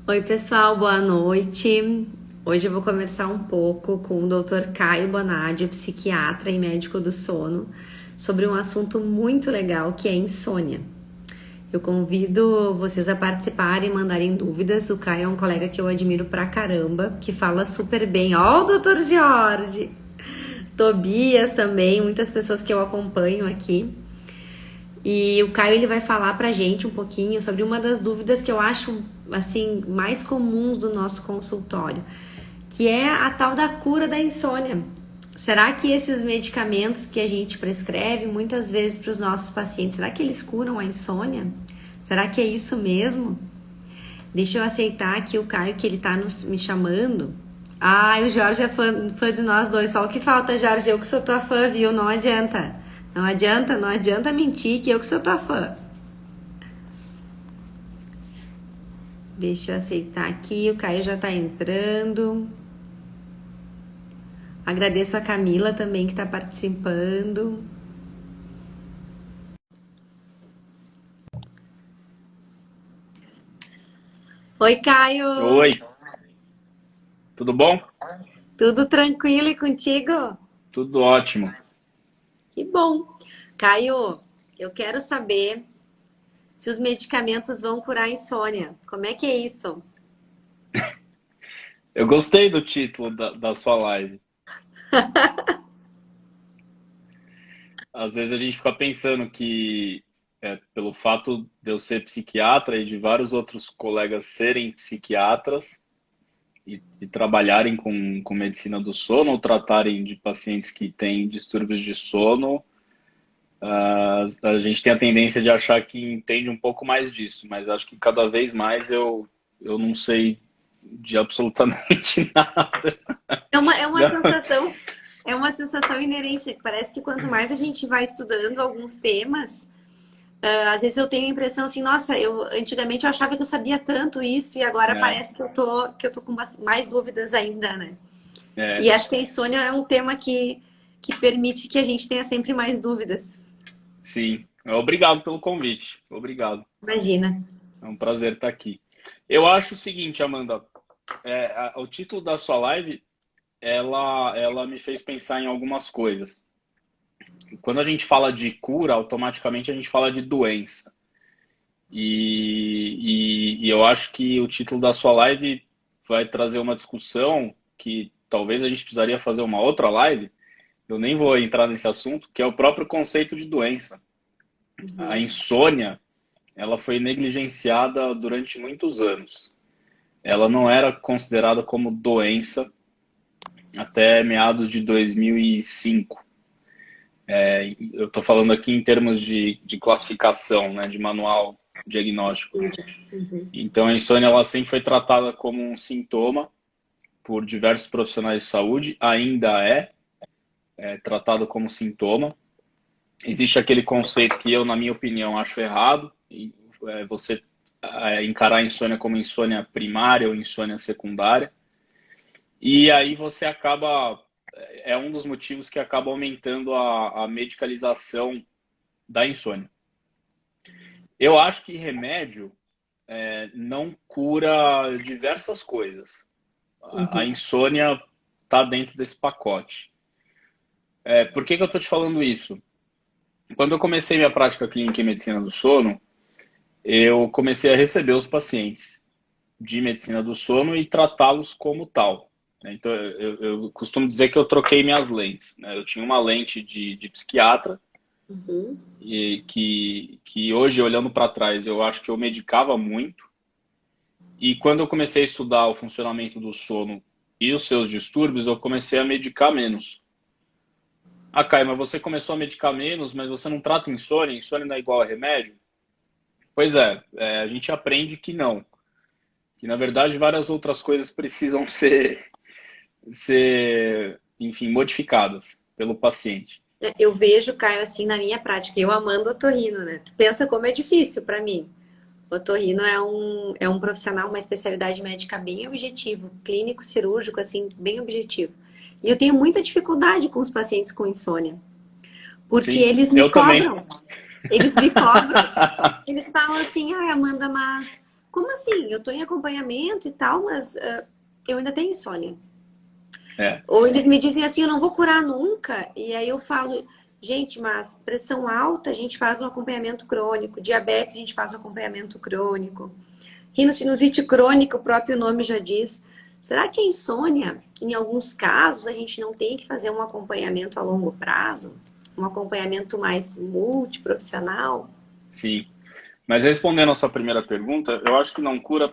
Oi, pessoal, boa noite. Hoje eu vou conversar um pouco com o Dr. Caio Bonadio, psiquiatra e médico do sono, sobre um assunto muito legal que é insônia. Eu convido vocês a participarem e mandarem dúvidas. O Caio é um colega que eu admiro pra caramba, que fala super bem. Ó, o Dr. Jorge! Tobias também, muitas pessoas que eu acompanho aqui. E o Caio ele vai falar pra gente um pouquinho sobre uma das dúvidas que eu acho assim mais comuns do nosso consultório, que é a tal da cura da insônia. Será que esses medicamentos que a gente prescreve muitas vezes para os nossos pacientes, será que eles curam a insônia? Será que é isso mesmo? Deixa eu aceitar aqui o Caio que ele tá me chamando. Ah, o Jorge é fã de nós dois. Só o que falta, Jorge, eu que sou tua fã, viu? Não adianta. Não adianta mentir que eu que sou tua fã. Deixa eu aceitar aqui, o Caio já tá entrando. Agradeço a Camila também que tá participando. Oi, Caio! Oi, tudo bom? Tudo tranquilo e contigo? Tudo ótimo. Que bom! Caio, eu quero saber se os medicamentos vão curar a insônia. Como é que é isso? Eu gostei do título da sua live. Às vezes a gente fica pensando que, pelo fato de eu ser psiquiatra e de vários outros colegas serem psiquiatras e trabalharem com medicina do sono ou tratarem de pacientes que têm distúrbios de sono, a gente tem a tendência de achar que entende um pouco mais disso, mas acho que cada vez mais eu não sei de absolutamente nada. Não. É uma sensação inerente. Parece que quanto mais a gente vai estudando alguns temas, às vezes eu tenho a impressão assim, nossa, eu antigamente eu achava que eu sabia tanto isso e agora É, parece que eu tô com mais dúvidas ainda, né? E é, acho que a insônia é um tema que permite que a gente tenha sempre mais dúvidas. sim. Obrigado pelo convite. Obrigado. Imagina. É um prazer estar aqui. Eu acho o seguinte, Amanda, o título da sua live, ela me fez pensar em algumas coisas. Quando a gente fala de cura, automaticamente a gente fala de doença. E eu acho que o título da sua live vai trazer uma discussão que talvez a gente precisaria fazer uma outra live. Eu nem vou entrar nesse assunto, que é o próprio conceito de doença. A Uhum. insônia, ela foi negligenciada durante muitos anos. Ela não era considerada como doença até meados de 2005. Eu estou falando aqui em termos de classificação, né, de manual diagnóstico. Uhum. Então, a insônia ela sempre foi tratada como um sintoma por diversos profissionais de saúde, ainda é tratado como sintoma. Existe aquele conceito que eu, na minha opinião, acho errado, você encarar a insônia como insônia primária ou insônia secundária. E aí você acaba, é um dos motivos que acaba aumentando a medicalização da insônia. Eu acho que remédio não cura diversas coisas. A Uhum. insônia está dentro desse pacote. Por que que eu estou te falando isso? Quando eu comecei minha prática clínica em medicina do sono, eu comecei a receber os pacientes de medicina do sono e tratá-los como tal. Então, eu costumo dizer que eu troquei minhas lentes, né? Eu tinha uma lente de psiquiatra, Uhum. e que hoje, olhando para trás, eu acho que eu medicava muito. E quando eu comecei a estudar o funcionamento do sono e os seus distúrbios, eu comecei a medicar menos. Ah, Caio, mas você começou a medicar menos, mas você não trata insônia? Insônia não é igual a remédio? Pois a gente aprende que não. Que, na verdade, várias outras coisas precisam enfim, modificadas pelo paciente. Eu vejo, Caio, assim, na minha prática, eu amando otorrino, né? Tu pensa como é difícil pra mim. Otorrino é um profissional, uma especialidade médica bem objetivo, clínico, cirúrgico, assim, bem objetivo. E eu tenho muita dificuldade com os pacientes com insônia, porque Sim, eles me eu também. cobram, eles me cobram. Eles falam assim, ai, Amanda, mas como assim? Eu tô em acompanhamento e tal, mas eu ainda tenho insônia. É, Ou eles me dizem assim, eu não vou curar nunca. E aí eu falo, gente, mas pressão alta a gente faz um acompanhamento crônico, diabetes a gente faz um acompanhamento crônico, rinocinusite crônica, o próprio nome já diz. Será que a insônia, em alguns casos, a gente não tem que fazer um acompanhamento a longo prazo? Um acompanhamento mais multiprofissional? sim. Mas respondendo a sua primeira pergunta, eu acho que não cura,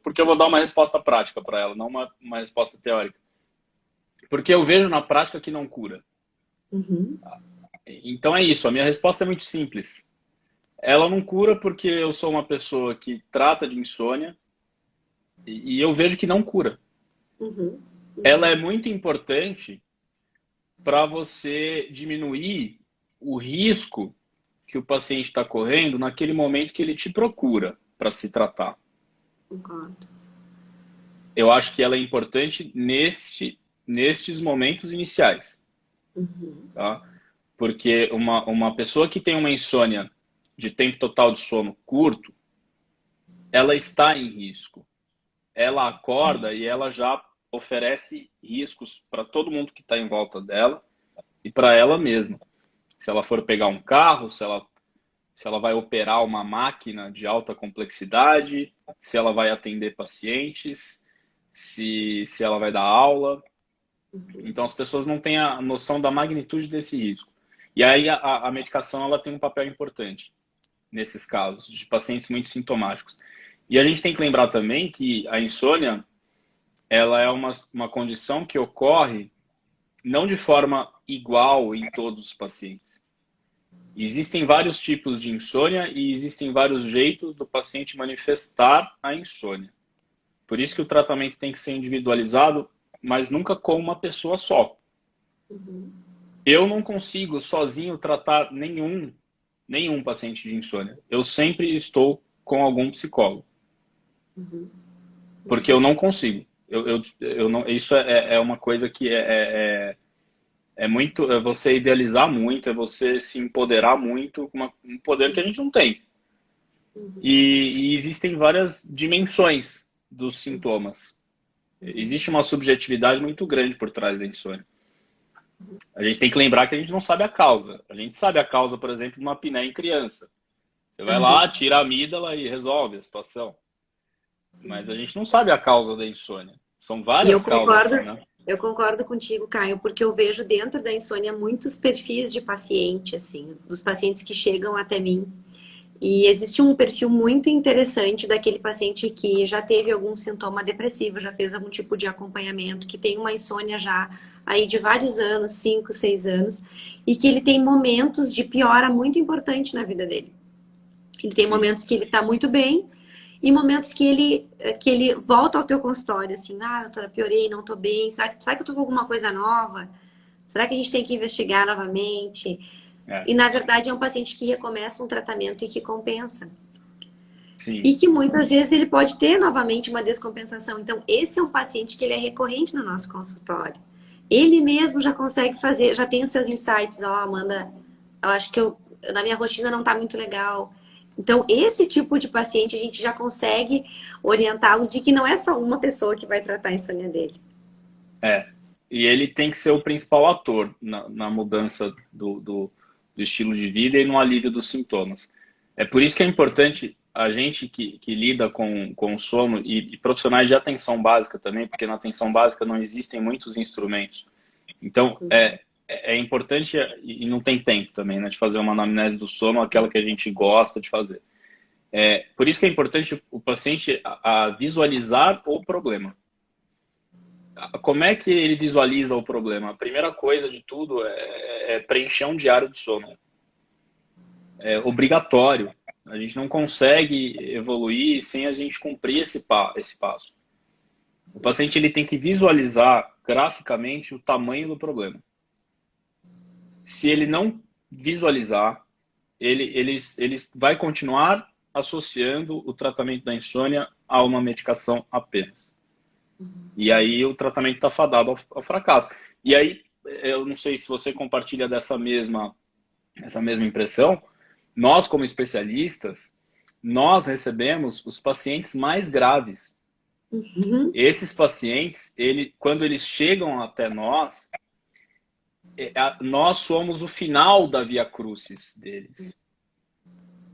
porque eu vou dar uma resposta prática para ela, não uma resposta teórica. Porque eu vejo na prática que não cura. Uhum, Então é isso, a minha resposta é muito simples. Ela não cura porque eu sou uma pessoa que trata de insônia e eu vejo que não cura. uhum, Ela uhum. é muito importante para você diminuir o risco que o paciente está correndo naquele momento que ele te procura para se tratar. Concordo. Eu acho que ela é importante nestes momentos iniciais, Uhum, tá? Porque uma pessoa que tem uma insônia de tempo total de sono curto, ela está em risco. Ela acorda e ela já oferece riscos para todo mundo que está em volta dela e para ela mesma. Se ela for pegar um carro, se ela vai operar uma máquina de alta complexidade, se ela vai atender pacientes, se ela vai dar aula. uhum, Então as pessoas não têm a noção da magnitude desse risco. E aí a medicação ela tem um papel importante nesses casos de pacientes muito sintomáticos. E a gente tem que lembrar também que a insônia ela é uma condição que ocorre não de forma igual em todos os pacientes. Existem vários tipos de insônia e existem vários jeitos do paciente manifestar a insônia. Por isso que o tratamento tem que ser individualizado, mas nunca com uma pessoa só. uhum, Eu não consigo sozinho tratar nenhum paciente de insônia. Eu sempre estou com algum psicólogo, uhum, porque eu não consigo. Eu não, isso é uma coisa que é muito, é você idealizar muito, é você se empoderar muito com um poder que a gente não tem. uhum, E existem várias dimensões dos sintomas. uhum. Existe uma subjetividade muito grande por trás da insônia. A gente tem que lembrar que a gente não sabe a causa. A gente sabe a causa, por exemplo, de uma apneia em criança. Você vai Uhum. lá, tira a amígdala e resolve a situação. Mas a gente não sabe a causa da insônia. São E várias causas, né? eu concordo contigo, Caio, porque eu vejo dentro da insônia muitos perfis de paciente, assim, dos pacientes que chegam até mim. E existe um perfil muito interessante daquele paciente que já teve algum sintoma depressivo, já fez algum tipo de acompanhamento, que tem uma insônia já aí de vários anos, 5, 6 anos, e que ele tem momentos de piora muito importante na vida dele. Ele tem Sim, momentos que ele tá muito bem e momentos que ele volta ao teu consultório, assim, ah, doutora, piorei, não tô bem, será que eu tô com alguma coisa nova? Será que a gente tem que investigar novamente? é, E na verdade é um paciente que recomeça um tratamento e que compensa. sim, E que muitas vezes ele pode ter novamente uma descompensação. Então, esse é um paciente que ele é recorrente no nosso consultório. Ele mesmo já consegue fazer, já tem os seus insights, ó, Amanda, eu acho que na minha rotina não tá muito legal. Então, esse tipo de paciente a gente já consegue orientá-lo de que não é só uma pessoa que vai tratar a insônia dele. é. E ele tem que ser o principal ator na mudança do estilo de vida e no alívio dos sintomas. É por isso que é importante a gente que lida com o sono e profissionais de atenção básica também, porque na atenção básica não existem muitos instrumentos. Então, é importante e não tem tempo também, né, de fazer uma anamnese do sono, aquela que a gente gosta de fazer. Por isso que é importante o paciente a visualizar o problema. Como é que ele visualiza o problema? A primeira coisa de tudo é preencher um diário de sono. É obrigatório. A gente não consegue evoluir sem a gente cumprir esse passo. O paciente ele tem que visualizar graficamente o tamanho do problema. Se ele não visualizar, ele vai continuar associando o tratamento da insônia a uma medicação apenas. E aí o tratamento está fadado ao fracasso. E aí, eu não sei se você compartilha essa mesma impressão, nós como especialistas, nós recebemos os pacientes mais graves. Uhum. Esses pacientes, quando eles chegam até nós, nós somos o final da via crucis deles.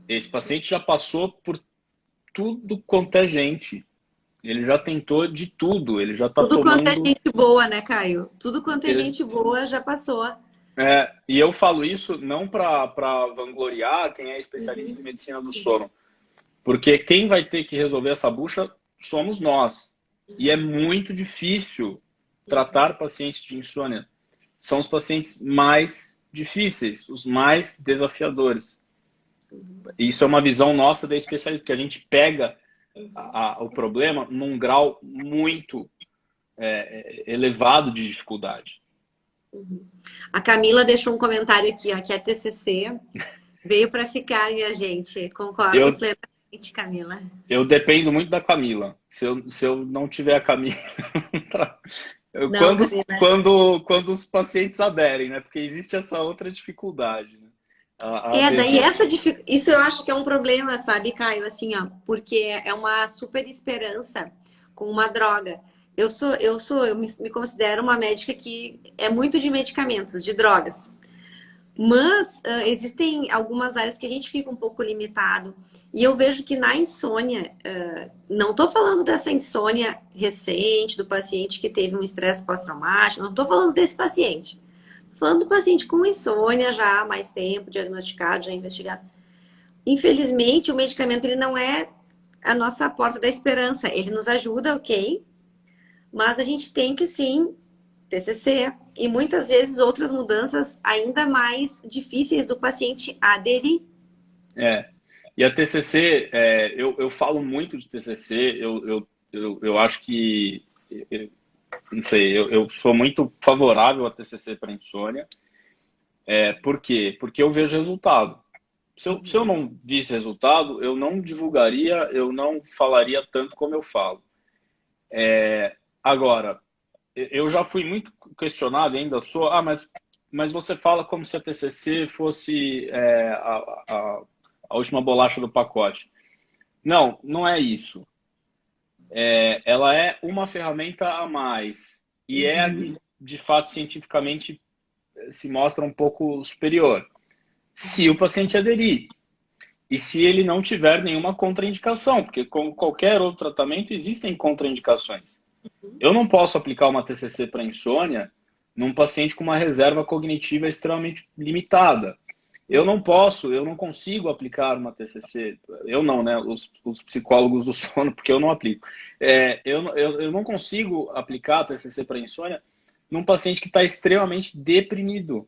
Esse paciente já passou por tudo quanto é gente. Ele já tentou de tudo, ele já está Tudo quanto é tomando. gente boa, né, Caio? Tudo quanto é gente boa já passou. E eu falo isso não para vangloriar quem é Uhum. especialista em medicina do sono, porque quem vai ter que resolver essa bucha somos nós. E é muito difícil tratar pacientes de insônia. São os pacientes mais difíceis, os mais desafiadores. Isso é uma visão nossa da especialista, porque a gente pega o problema num grau muito elevado de dificuldade. A Camila deixou um comentário aqui, ó, que é TCC. Veio para ficar, minha gente. Concordo Eu, plenamente, Camila. eu dependo muito da Camila. Se eu não tiver a Camila, Não, Camila. quando os pacientes aderem, né? Porque existe essa outra dificuldade, né? A Daí adesão. isso eu acho que é um problema, sabe, Caio? Assim, ó, porque é uma super esperança com uma droga. Eu me considero uma médica que é muito de medicamentos, de drogas. Mas existem algumas áreas que a gente fica um pouco limitado. E eu vejo que na insônia, não estou falando dessa insônia recente, do paciente que teve um estresse pós-traumático, não estou falando desse paciente. Tô falando do paciente com insônia já há mais tempo, diagnosticado, já investigado. Infelizmente, o medicamento ele não é a nossa porta da esperança. Ele nos ajuda, ok? Mas a gente tem que sim TCC e muitas vezes outras mudanças ainda mais difíceis do paciente aderir. E a TCC, eu falo muito de TCC, eu acho que, não sei, eu sou muito favorável a TCC para insônia. Por quê? Porque eu vejo resultado. Se eu não visse resultado, eu não divulgaria, eu não falaria tanto como eu falo. Agora, eu já fui muito questionado, ainda sou, mas você fala como se a TCC fosse a última bolacha do pacote. Não, não é isso. Ela é uma ferramenta a mais e é a que, de fato, cientificamente se mostra um pouco superior. Se o paciente aderir e se ele não tiver nenhuma contraindicação, porque como qualquer outro tratamento, existem contraindicações. Eu não posso aplicar uma TCC para insônia num paciente com uma reserva cognitiva extremamente limitada. Eu não consigo aplicar uma TCC, eu não, né? Os psicólogos do sono, porque eu não aplico. Eu não consigo aplicar a TCC para insônia num paciente que está extremamente deprimido,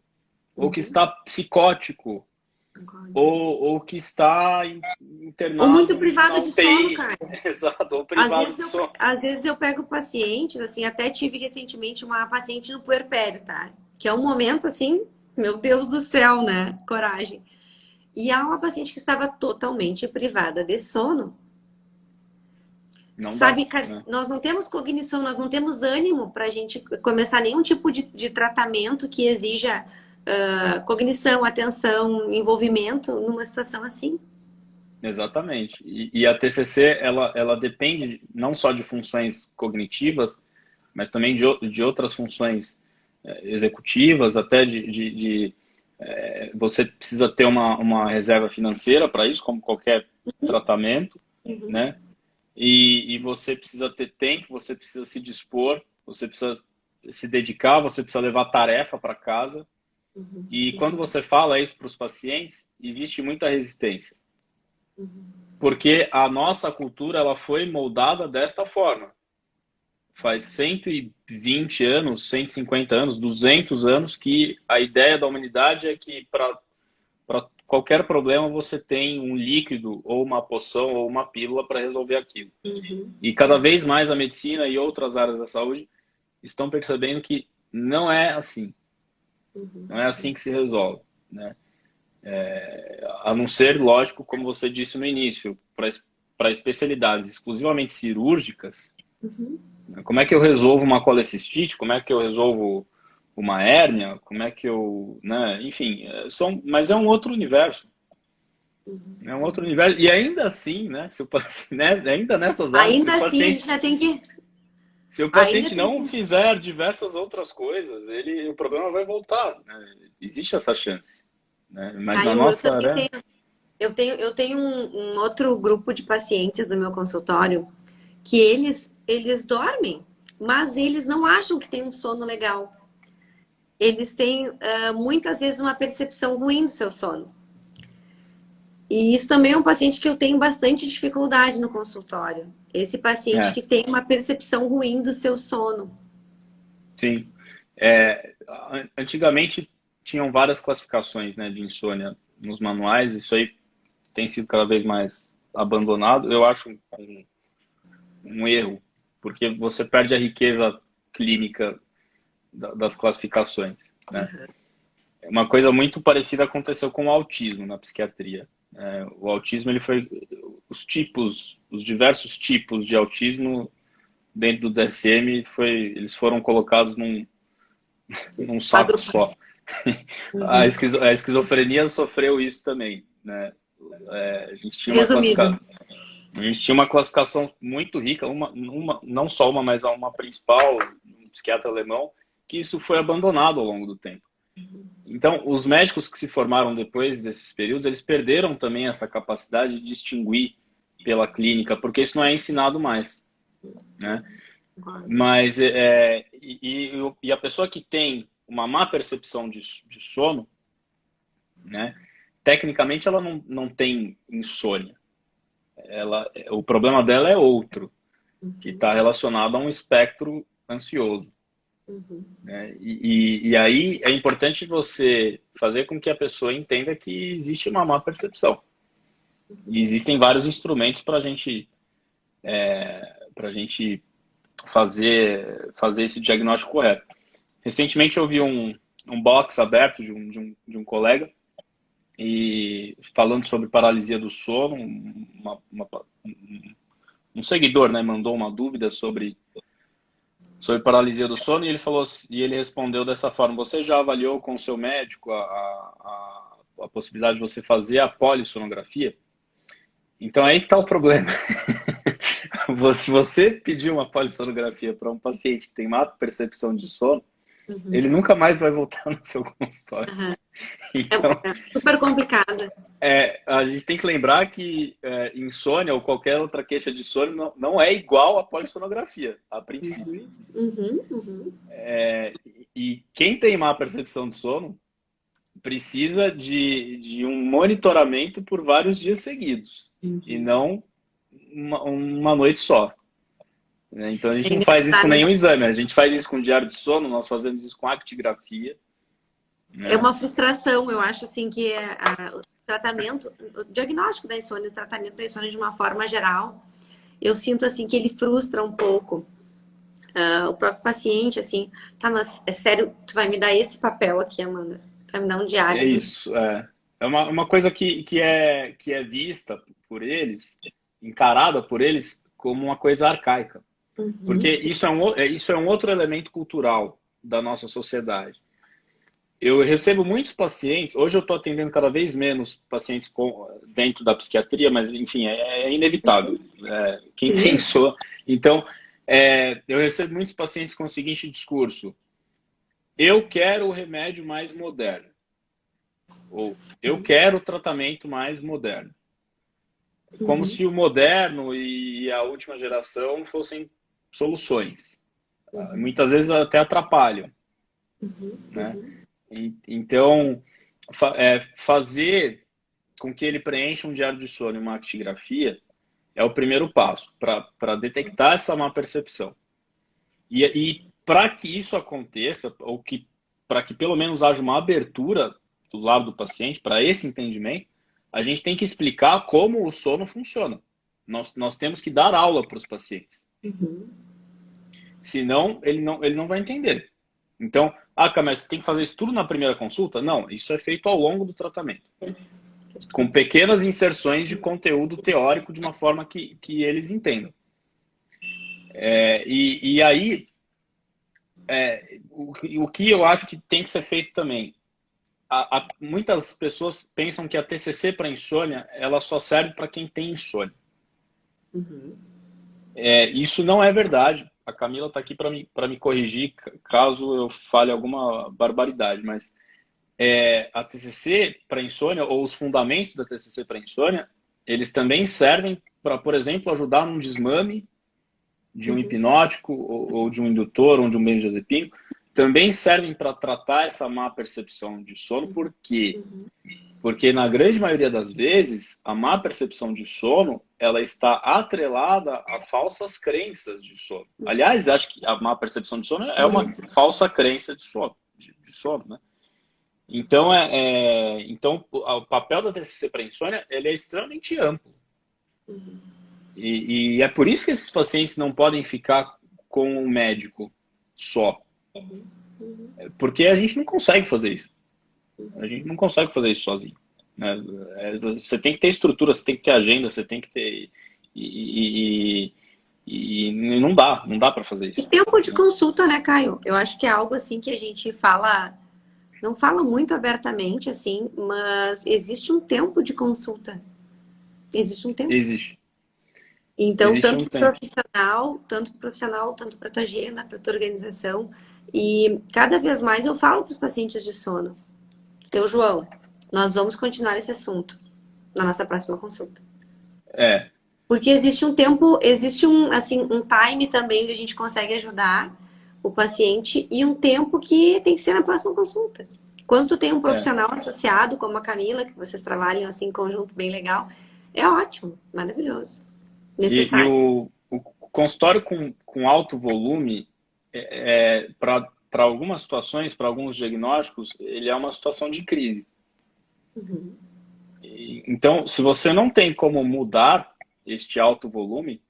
ou que está psicótico, ou que está Ou muito internado na privado de sono, UTI. cara. Exato, ou Às privado vezes de eu, sono. às vezes eu pego pacientes, assim, até tive recentemente uma paciente no puerpério, tá? Que é um momento assim, meu Deus do céu, né? Coragem. E há uma paciente que estava totalmente privada de sono. Não dá, Sabe, né? nós não temos cognição, nós não temos ânimo para a gente começar nenhum tipo de tratamento que exija cognição, atenção, envolvimento numa situação assim. Exatamente. E a TCC, ela depende não só de funções cognitivas, mas também de outras funções executivas, até você precisa ter uma reserva financeira para isso, como qualquer tratamento, Uhum. né? E você precisa ter tempo, você precisa se dispor, você precisa se dedicar, você precisa levar tarefa para casa. E quando você fala isso para os pacientes, existe muita resistência. Porque a nossa cultura ela foi moldada desta forma. Faz 120 anos, 150 anos, 200 anos que a ideia da humanidade é que para qualquer problema você tem um líquido ou uma poção ou uma pílula para resolver aquilo. E cada vez mais a medicina e outras áreas da saúde estão percebendo que não é assim. Não é assim que se resolve, né? A não ser, lógico, como você disse no início, para especialidades exclusivamente cirúrgicas, né? Como é que eu resolvo uma colecistite? Como é que eu resolvo uma hérnia? Como é que eu, né? Enfim, mas é um outro universo. É um outro universo. E ainda assim, né, se o, né, ainda nessas áreas, Ainda assim, a gente ainda tem que. se o Ainda paciente tem não que. fizer diversas outras coisas, o problema vai voltar, né? Existe essa chance, né? Mas na Caiu, eu nossa também área, tenho. Eu tenho um outro grupo de pacientes do meu consultório que eles dormem, mas eles não acham que tem um sono legal. Eles têm muitas vezes uma percepção ruim do seu sono. E isso também é um paciente que eu tenho bastante dificuldade no consultório. Esse paciente é, que tem uma percepção ruim do seu sono. sim. Antigamente tinham várias classificações, né, de insônia nos manuais, isso aí tem sido cada vez mais abandonado. Eu acho um erro, porque você perde a riqueza clínica das classificações, né? Uma coisa muito parecida aconteceu com o autismo na psiquiatria. O autismo, ele foi os diversos tipos de autismo dentro do DSM eles foram colocados num saco Agrupação. só. A esquizofrenia sofreu isso também, né? A gente tinha uma Resumido. classificação, muito rica, não só uma, mas uma principal, um psiquiatra alemão, que isso foi abandonado ao longo do tempo. Então, os médicos que se formaram depois desses períodos, eles perderam também essa capacidade de distinguir pela clínica, porque isso não é ensinado mais, né? Mas, e a pessoa que tem uma má percepção de sono, né? Tecnicamente, ela não tem insônia. O problema dela é outro, que está relacionado a um espectro ansioso. Né? E aí é importante você fazer com que a pessoa entenda que existe uma má percepção. E existem vários instrumentos para gente fazer esse diagnóstico correto. Recentemente eu vi um box aberto de um colega e falando sobre paralisia do sono, um seguidor, né, mandou uma dúvida sobre paralisia do sono e ele respondeu dessa forma: você já avaliou com o seu médico a possibilidade de você fazer a polissonografia? Então aí que está o problema. Se você pedir uma polissonografia para um paciente que tem má percepção de sono, ele nunca mais vai voltar no seu consultório. Uhum. Então, É super complicado. a gente tem que lembrar que insônia ou qualquer outra queixa de sono não é igual à polissonografia, a princípio. Uhum, uhum. E quem tem má percepção de sono precisa de um monitoramento por vários dias seguidos e não uma noite só. Né? Então a gente É não faz isso com necessário. nenhum exame, a gente faz isso com diário de sono, nós fazemos isso com actigrafia, É né? uma frustração, eu acho assim que o tratamento, o diagnóstico da insônia, o tratamento da insônia de uma forma geral, eu sinto assim que ele frustra um pouco o próprio paciente, assim, tá, mas é sério, tu vai me dar esse papel aqui, Amanda? Tu vai me dar um É diário dos. isso. É uma coisa que é vista por eles, encarada por eles como uma coisa arcaica. Porque Uhum. isso é um outro elemento cultural da nossa sociedade. Eu recebo muitos pacientes, hoje eu estou atendendo cada vez menos pacientes dentro da psiquiatria, mas enfim, é inevitável. Quem Sim. pensou? Então, eu recebo muitos pacientes com o seguinte discurso: eu quero o remédio mais moderno, ou eu quero o tratamento mais moderno. Como Uhum. se o moderno e a última geração fossem soluções. Muitas vezes até atrapalham, né? Então, fazer com que ele preencha um diário de sono e uma actigrafia é o primeiro passo para detectar essa má percepção. E para que isso aconteça, ou para que pelo menos haja uma abertura do lado do paciente para esse entendimento, a gente tem que explicar como o sono funciona. Nós temos que dar aula para os pacientes. Senão, ele não vai entender. Então, mas você tem que fazer isso tudo na primeira consulta? Não, isso é feito ao longo do tratamento, com pequenas inserções de conteúdo teórico de uma forma que eles entendam. E aí, o que eu acho que tem que ser feito também, muitas pessoas pensam que a TCC para insônia, ela só serve para quem tem insônia. Uhum. Isso não é verdade. A Camila está aqui para me corrigir caso eu fale alguma barbaridade, mas a TCC para insônia, ou os fundamentos da TCC para insônia, eles também servem para, por exemplo, ajudar num desmame de um Uhum. hipnótico, ou de um indutor, ou de um benzodiazepínico. Também servem para tratar essa má percepção de sono. Por quê? Uhum. Porque na grande maioria das vezes, a má percepção de sono, ela está atrelada a falsas crenças de sono. Aliás, acho que a má percepção de sono é uma falsa crença de sono, de sono, né? Então, então, o papel da TCC para insônia, ele é extremamente amplo. Uhum. E é por isso que esses pacientes não podem ficar com um médico só. Uhum. Porque a gente não consegue fazer isso. A gente não consegue fazer isso sozinho, né? Você tem que ter estrutura, você tem que ter agenda, você tem que ter... E não dá para fazer E isso. tempo de consulta, né, Caio? Eu acho que é algo assim que a gente fala, não fala muito abertamente, assim, mas existe um tempo de consulta. Existe um tempo. Existe. Então, Existe um tempo. tanto profissional, tanto para tua agenda, para tua organização. E cada vez mais eu falo para os pacientes de sono, seu João, nós vamos continuar esse assunto na nossa próxima consulta. É, Porque existe um tempo, existe um, assim, um time também que a gente consegue ajudar o paciente e um tempo que tem que ser na próxima consulta. Quando tu tem um é. profissional associado, como a Camila, que vocês trabalham assim em conjunto bem legal, é ótimo, maravilhoso, E necessário. o consultório com alto volume, para algumas situações, para alguns diagnósticos, ele é uma situação de crise. Uhum, Então, se você não tem como mudar este alto volume,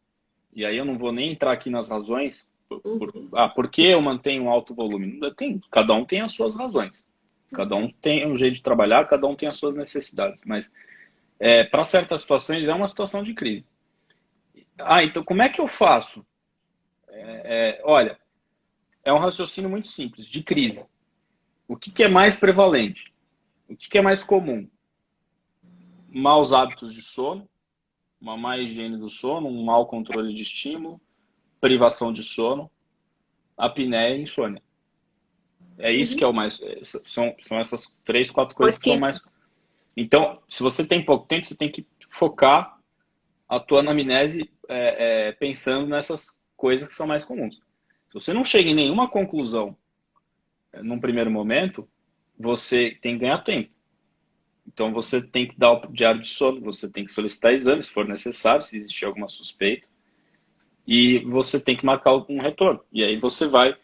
e aí eu não vou nem entrar aqui nas razões, uhum, por que eu mantenho um alto volume? Cada um tem as suas razões. Cada um tem um jeito de trabalhar, cada um tem as suas necessidades. Mas, para certas situações, é uma situação de crise. Então como é que eu faço? Olha, é um raciocínio muito simples, de crise. O que é mais prevalente? O que é mais comum? Maus hábitos de sono, uma má higiene do sono, um mau controle de estímulo, privação de sono, apneia e insônia. É isso que uhum. é o mais. São essas 3, 4 coisas que são Rotina. mais. Então, se você tem pouco tempo, você tem que focar a tua anamnese pensando nessas coisas que são mais comuns. Se você não chega em nenhuma conclusão num primeiro momento, você tem que ganhar tempo. Então, você tem que dar o diário de sono, você tem que solicitar exames, se for necessário, se existir alguma suspeita, e você tem que marcar um retorno. E aí você vai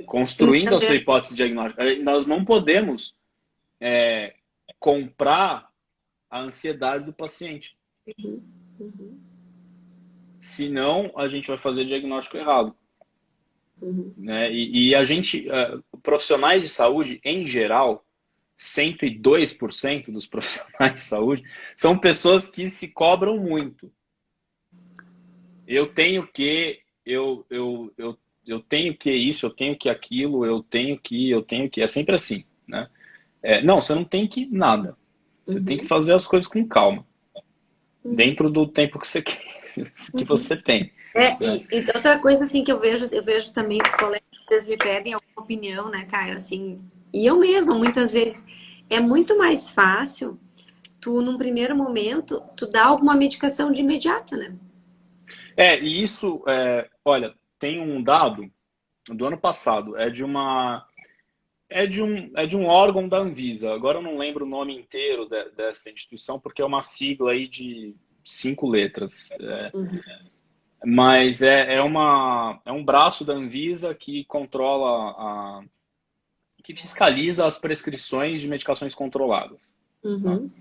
construindo a sua Entender. hipótese diagnóstica. Nós não podemos comprar a ansiedade do paciente. Uhum, uhum, Senão, a gente vai fazer diagnóstico errado. uhum. Né? E a gente, profissionais de saúde, em geral, 102% dos profissionais de saúde são pessoas que se cobram muito. Eu tenho que, eu tenho que isso, eu tenho que aquilo, eu tenho que. É sempre assim, né? Não, você não tem que nada. Você tem que Uhum, fazer as coisas com calma, uhum, dentro do tempo que que uhum. você tem, né? E outra coisa assim que eu vejo também colegas às vezes me pedem alguma opinião, né, Caio, assim, e eu mesma muitas vezes é muito mais fácil tu num primeiro momento tu dar alguma medicação de imediato, né? E isso, olha, tem um dado do ano passado, é de um órgão da Anvisa. Agora eu não lembro o nome inteiro dessa instituição, porque é uma sigla aí de 5 letras. Uhum, Mas é um braço da Anvisa que controla, que fiscaliza as prescrições de medicações controladas. Tá? uhum,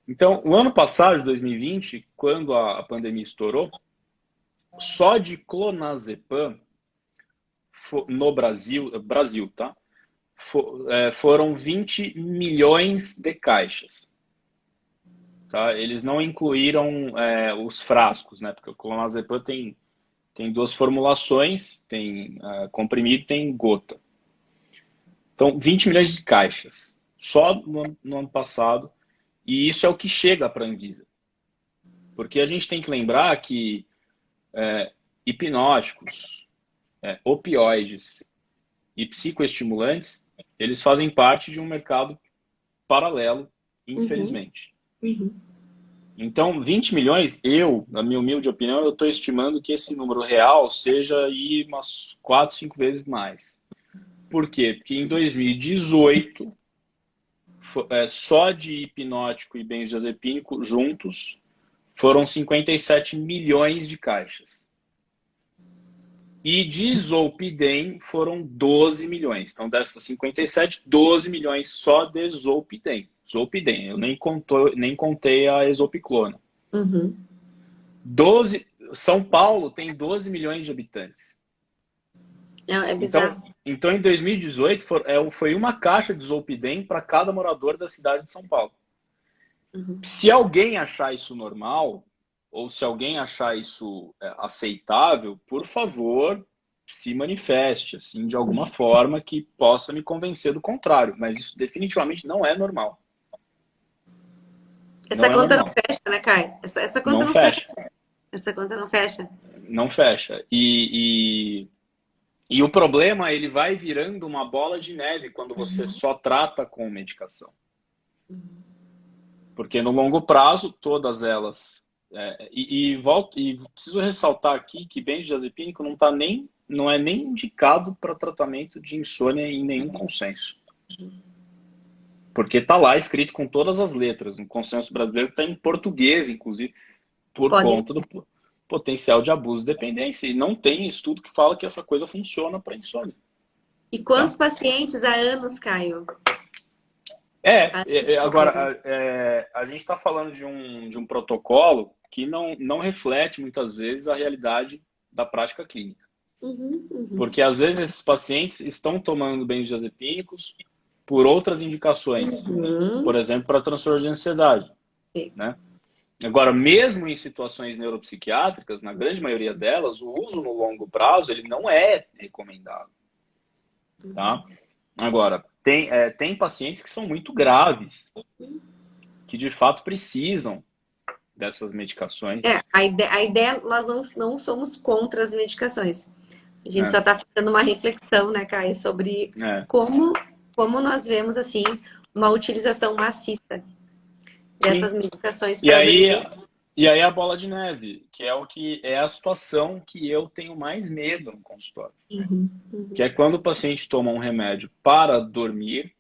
Então, o ano passado, de 2020, quando a pandemia estourou, só de clonazepam no Brasil, tá? Foram 20 milhões de caixas. Tá? Eles não incluíram os frascos, né? Porque o clonazepam tem duas formulações, tem comprimido e tem gota. Então, 20 milhões de caixas, só no ano passado, e isso é o que chega para a Anvisa. Porque a gente tem que lembrar que hipnóticos, opioides e psicoestimulantes, eles fazem parte de um mercado paralelo, Uhum, infelizmente. uhum. Então, 20 milhões, na minha humilde opinião, eu estou estimando que esse número real seja aí umas 4, 5 vezes mais. Por quê? Porque em 2018, só de hipnótico e benzodiazepínico juntos, foram 57 milhões de caixas. E de Zolpidem foram 12 milhões. Então, dessas 57, 12 milhões só de Zolpidem. Zolpidem, eu nem contei a exopiclona. Uhum. 12, São Paulo tem 12 milhões de habitantes. É Então, bizarro. então em 2018, foi uma caixa de Zolpidem para cada morador da cidade de São Paulo. Uhum. Se alguém achar isso normal, ou se alguém achar isso aceitável, por favor, se manifeste, assim, de alguma forma que possa me convencer do contrário. Mas isso definitivamente não é normal. Essa Não é conta não normal. fecha, né, Kai? Essa conta Não não fecha. fecha. Essa conta não fecha. Não fecha. E o problema, ele vai virando uma bola de neve quando você só trata com medicação. Porque no longo prazo, todas elas. E preciso ressaltar aqui que benzodiazepínico não é nem indicado para tratamento de insônia em nenhum consenso. Porque está lá escrito com todas as letras. No consenso brasileiro está em português, inclusive, por Pode. conta do potencial de abuso e dependência. E não tem estudo que fala que essa coisa funciona para insônia. E quantos Tá? pacientes há anos, Caio? Agora, a gente está falando de um protocolo que não reflete muitas vezes a realidade da prática clínica. Uhum, uhum. Porque às vezes esses pacientes estão tomando benzodiazepínicos por outras indicações, por Uhum. exemplo, para transtorno de ansiedade, Sim. né? Agora, mesmo em situações neuropsiquiátricas, na grande maioria delas, o uso no longo prazo ele não é recomendado, tá? Agora, tem pacientes que são muito graves, que de fato precisam dessas medicações. A ideia, nós não somos contra as medicações. A gente só É, está fazendo uma reflexão, né, Caio, sobre é, como, como nós vemos, assim, uma utilização maciça dessas sim. medicações E para aí, dormir. e aí a bola de neve, que é o que é a situação que eu tenho mais medo no consultório, Uhum, que é uhum, quando o paciente toma um remédio para dormir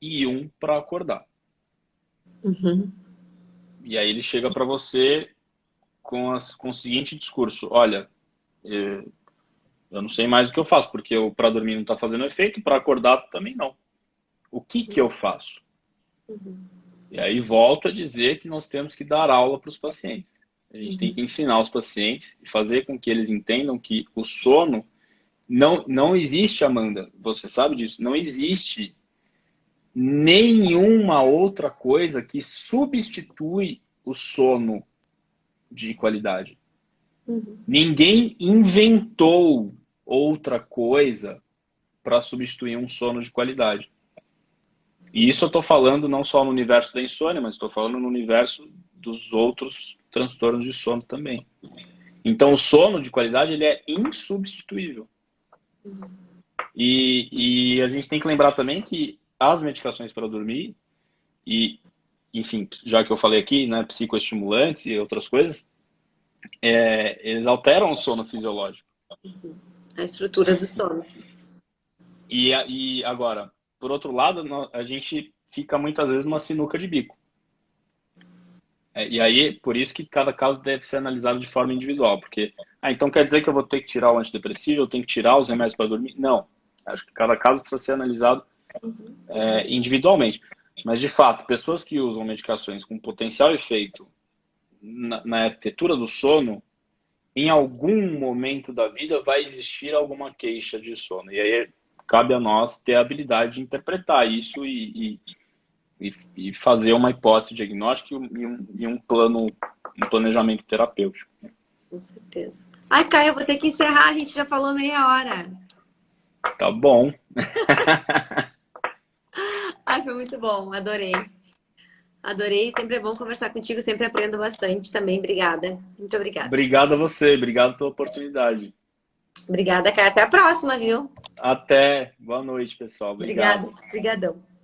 e um para acordar. uhum, E aí ele chega para você com o seguinte discurso: olha, eu não sei mais o que eu faço, porque o para dormir não está fazendo efeito, para acordar também não. O que eu faço? uhum, E aí volto a dizer que nós temos que dar aula para os pacientes. A gente tem uhum, que ensinar os pacientes e fazer com que eles entendam que o sono não existe, Amanda. Você sabe disso? Não existe nenhuma outra coisa que substitui o sono de qualidade. uhum. Ninguém inventou outra coisa para substituir um sono de qualidade. E isso eu estou falando não só no universo da insônia, mas estou falando no universo dos outros transtornos de sono também. Então, o sono de qualidade ele é insubstituível. E a gente tem que lembrar também que as medicações para dormir, e, enfim, já que eu falei aqui, né, psicoestimulantes e outras coisas, eles alteram o sono fisiológico. A estrutura do sono. E agora, por outro lado, a gente fica muitas vezes numa sinuca de bico. E aí, por isso que cada caso deve ser analisado de forma individual, porque, então quer dizer que eu vou ter que tirar o antidepressivo, eu tenho que tirar os remédios para dormir? Não. Acho que cada caso precisa ser analisado individualmente. Mas, de fato, pessoas que usam medicações com potencial efeito na arquitetura do sono, em algum momento da vida vai existir alguma queixa de sono. E aí cabe a nós ter a habilidade de interpretar isso e fazer uma hipótese diagnóstica e um planejamento terapêutico. Com certeza. Ai, Caio, eu vou ter que encerrar, a gente já falou meia hora. Tá bom. Ai, foi muito bom, adorei. Adorei, sempre é bom conversar contigo, sempre aprendo bastante também. Obrigada. Muito obrigada. Obrigado a você, obrigado pela oportunidade. Obrigada, cara. Até a próxima, viu? Até. Boa noite, pessoal. Obrigada. Obrigado. Obrigadão.